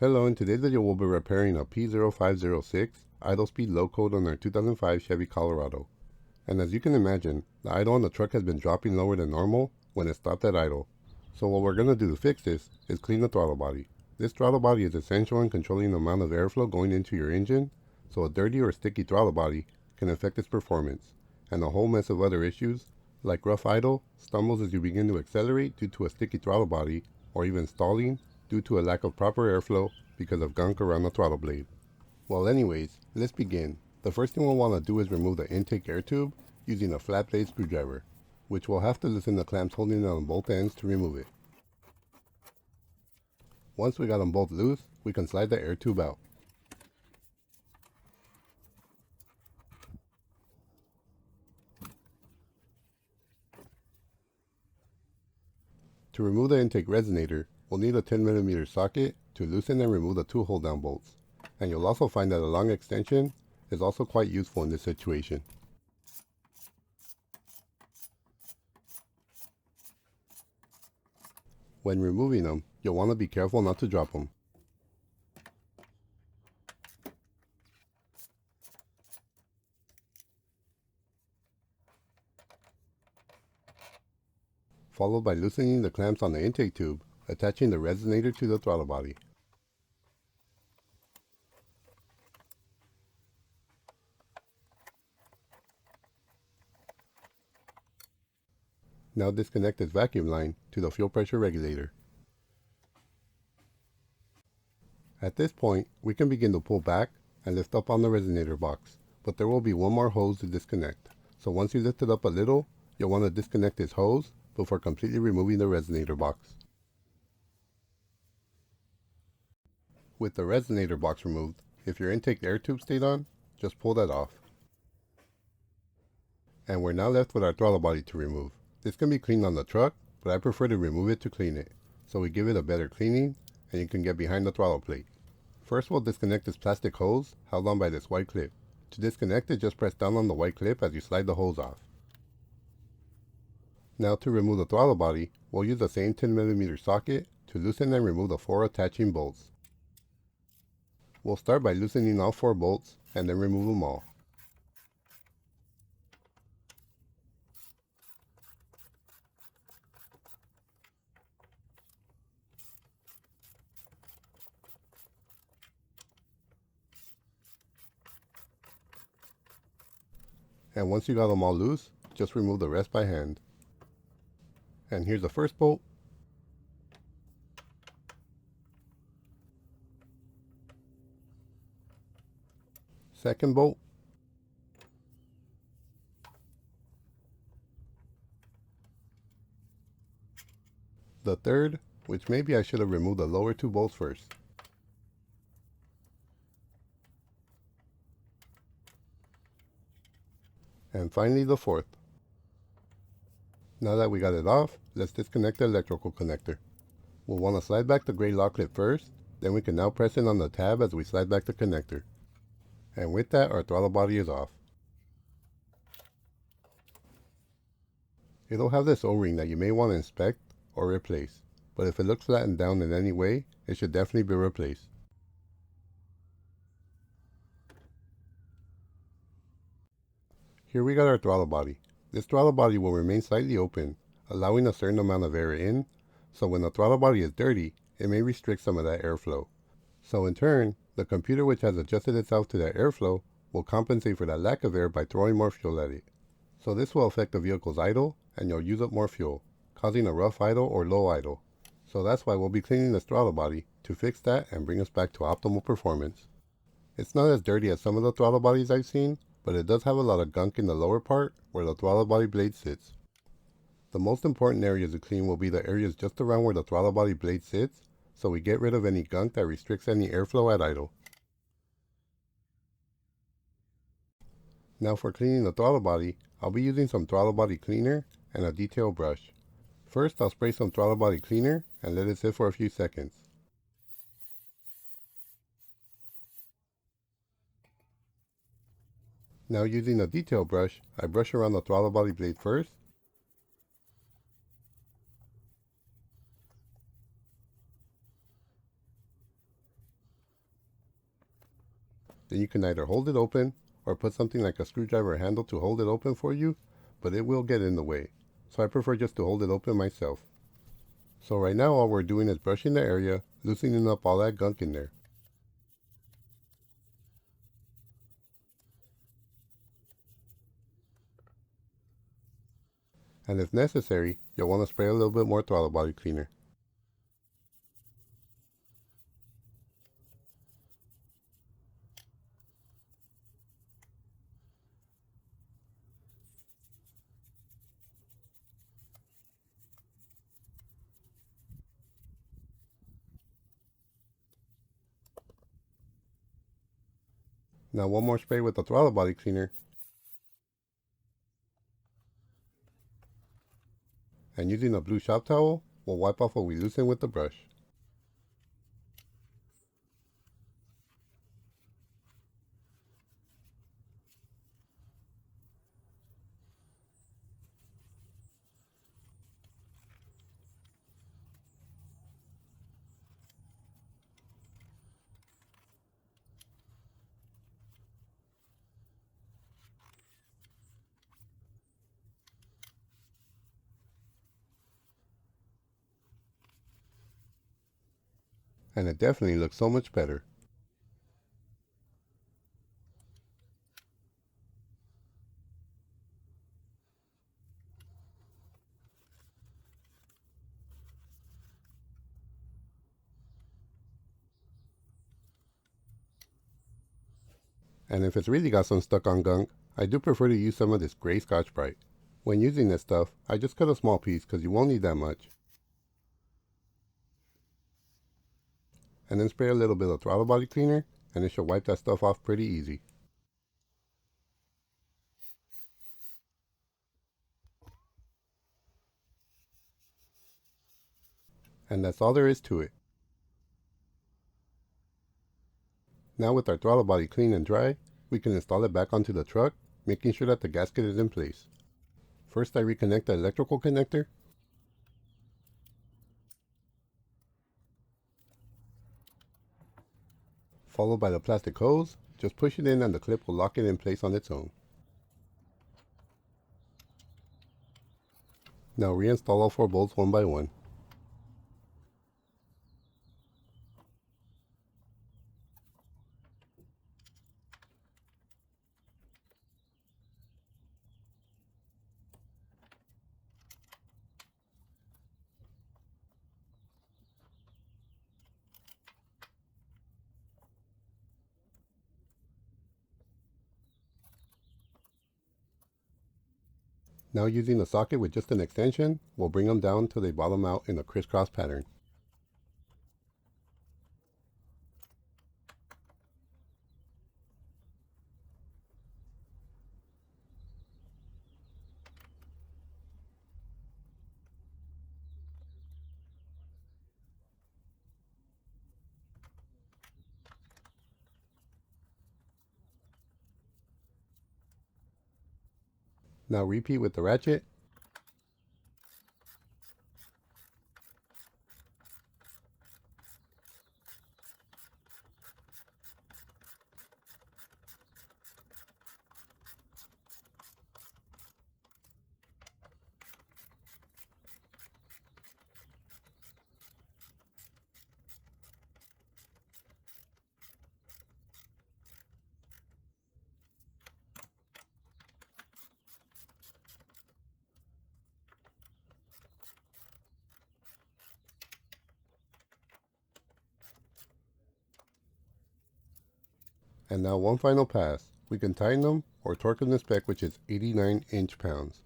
Hello, in today's video we'll be repairing a P0506 idle speed low code on our 2005 Chevy Colorado. And as you can imagine, the idle on the truck has been dropping lower than normal when it stopped at idle. So what we're going to do to fix this is clean the throttle body. This throttle body is essential in controlling the amount of airflow going into your engine, so a dirty or sticky throttle body can affect its performance, and a whole mess of other issues like rough idle, stumbles as you begin to accelerate due to a sticky throttle body, or even stalling due to a lack of proper airflow because of gunk around the throttle blade. Well anyways, let's begin. The first thing we'll want to do is remove the intake air tube using a flat blade screwdriver, which we'll have to loosen the clamps holding it on both ends to remove it. Once we got them both loose, we can slide the air tube out. To remove the intake resonator, we'll need a 10mm socket to loosen and remove the two hold down bolts, and you'll also find that a long extension is also quite useful in this situation. When removing them, you'll want to be careful not to drop them. Followed by loosening the clamps on the intake tube, attaching the resonator to the throttle body. Now disconnect this vacuum line to the fuel pressure regulator. At this point, we can begin to pull back and lift up on the resonator box, but there will be one more hose to disconnect. So once you lift it up a little, you'll want to disconnect this hose before completely removing the resonator box. With the resonator box removed, if your intake air tube stayed on, just pull that off. And we're now left with our throttle body to remove. This can be cleaned on the truck, but I prefer to remove it to clean it, so we give it a better cleaning and you can get behind the throttle plate. First we'll disconnect this plastic hose held on by this white clip. To disconnect it, just press down on the white clip as you slide the hose off. Now to remove the throttle body, we'll use the same 10mm socket to loosen and remove the 4 attaching bolts. We'll start by loosening all 4 bolts and then remove them all. And once you got them all loose, just remove the rest by hand. And here's the first bolt. Second bolt. The third, which maybe I should have removed the lower 2 bolts first. And finally the fourth. Now that we got it off, let's disconnect the electrical connector. We'll want to slide back the gray lock clip first, then we can now press in on the tab as we slide back the connector. And with that, our throttle body is off. It'll have this O-ring that you may want to inspect or replace, but if it looks flattened down in any way, it should definitely be replaced. Here we got our throttle body. This throttle body will remain slightly open, allowing a certain amount of air in, so when the throttle body is dirty, it may restrict some of that airflow. So in turn, the computer which has adjusted itself to that airflow will compensate for that lack of air by throwing more fuel at it. So this will affect the vehicle's idle, and you'll use up more fuel, causing a rough idle or low idle. So that's why we'll be cleaning this throttle body to fix that and bring us back to optimal performance. It's not as dirty as some of the throttle bodies I've seen, but it does have a lot of gunk in the lower part where the throttle body blade sits. The most important areas to clean will be the areas just around where the throttle body blade sits, so we get rid of any gunk that restricts any airflow at idle. Now for cleaning the throttle body, I'll be using some throttle body cleaner and a detail brush. First I'll spray some throttle body cleaner and let it sit for a few seconds. Now using a detail brush, I brush around the throttle body blade first, then you can either hold it open or put something like a screwdriver handle to hold it open for you, but it will get in the way. So I prefer just to hold it open myself. So right now all we're doing is brushing the area, loosening up all that gunk in there. And if necessary, you'll want to spray a little bit more throttle body cleaner. Now one more spray with the throttle body cleaner, and using a blue shop towel, we'll wipe off what we loosened with the brush. And it definitely looks so much better. And if it's really got some stuck on gunk, I do prefer to use some of this gray Scotch-Brite. When using this stuff, I just cut a small piece because you won't need that much. And then spray a little bit of throttle body cleaner, and it should wipe that stuff off pretty easy. And that's all there is to it. Now with our throttle body clean and dry, we can install it back onto the truck, making sure that the gasket is in place. First I reconnect the electrical connector, followed by the plastic hose. Just push it in and the clip will lock it in place on its own. Now reinstall all 4 bolts one by one. Now using the socket with just an extension, we'll bring them down till they bottom out in a crisscross pattern. Now repeat with the ratchet, and now one final pass. We can tighten them or torque them to spec, which is 89 inch-pounds.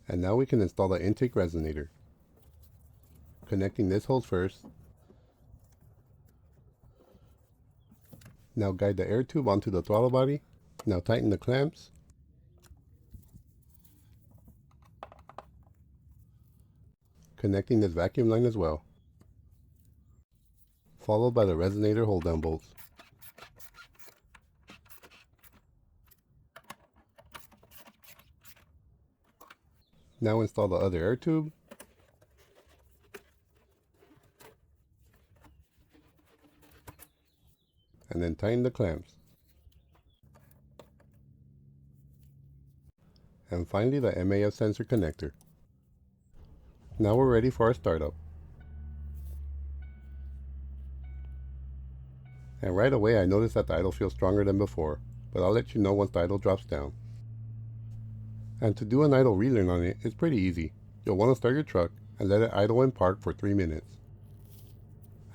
And now we can install the intake resonator. Connecting this hose first. Now guide the air tube onto the throttle body. Now tighten the clamps. Connecting this vacuum line as well. followed by the resonator hold down bolts. Now install the other air tube, and then tighten the clamps. And finally the MAF sensor connector. Now we're ready for our startup. And right away I noticed that the idle feels stronger than before, but I'll let you know once the idle drops down. And to do an idle relearn on it is pretty easy. You'll want to start your truck and let it idle in park for 3 minutes.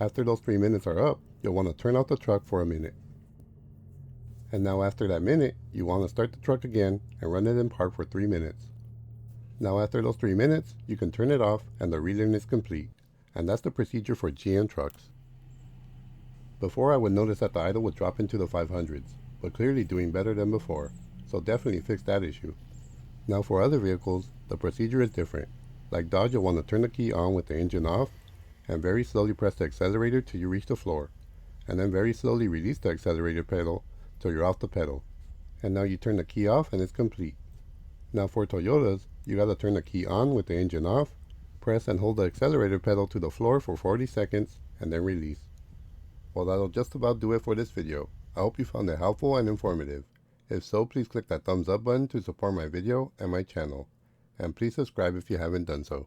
After those 3 minutes are up, you'll want to turn out the truck for a minute. And now after that minute, you want to start the truck again and run it in park for 3 minutes. Now after those 3 minutes, you can turn it off and the relearn is complete. And that's the procedure for GM trucks. Before I would notice that the idle would drop into the 500s, but clearly doing better than before, so definitely fix that issue. Now for other vehicles, the procedure is different. Like Dodge, you'll want to turn the key on with the engine off, and very slowly press the accelerator till you reach the floor, and then very slowly release the accelerator pedal till you're off the pedal. And now you turn the key off and it's complete. Now for Toyotas, you gotta turn the key on with the engine off, press and hold the accelerator pedal to the floor for 40 seconds, and then release. Well, that'll just about do it for this video. I hope you found it helpful and informative. If so, please click that thumbs up button to support my video and my channel. And please subscribe if you haven't done so.